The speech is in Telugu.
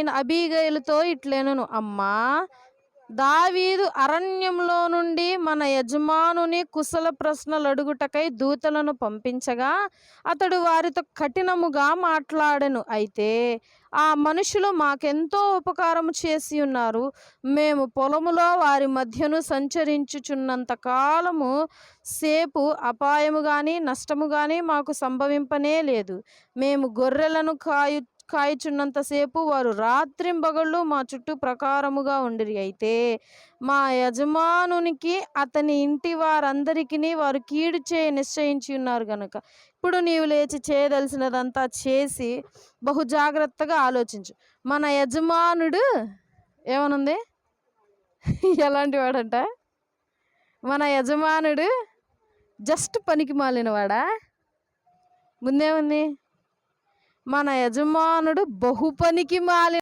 అయిన అబీగయలుతో ఇట్లెనెను, అమ్మా, దావీదు అరణ్యంలో నుండి మన యజమానుని కుశల ప్రశ్నలు అడుగుటకై దూతలను పంపించగా అతడు వారితో కఠినముగా మాట్లాడెను. అయితే ఆ మనుషులు మాకెంతో ఉపకారము చేసి ఉన్నారు. మేము పొలములో వారి మధ్యను సంచరించుచున్నంత కాలము సేపు అపాయము గాని నష్టము గాని మాకు సంభవింపనే లేదు. మేము గొర్రెలను కాయుచున్నంతసేపు వారు రాత్రింబగళ్ళు మా చుట్టూ ప్రకారముగా ఉండిరి. అయితే మా యజమానునికి అతని ఇంటి వారందరికీ వారు కీడు చేయ నిశ్చయించి ఉన్నారు గనుక ఇప్పుడు నీవు లేచి చేయదలసినదంతా చేసి బహు జాగ్రత్తగా ఆలోచించు. మన యజమానుడు ఏమనుంది? ఎలాంటి వాడంట? మన యజమానుడు జస్ట్ పనికి మాలినవాడా? ముందేముంది? మన యజమానుడు బహు పనికి మాలిన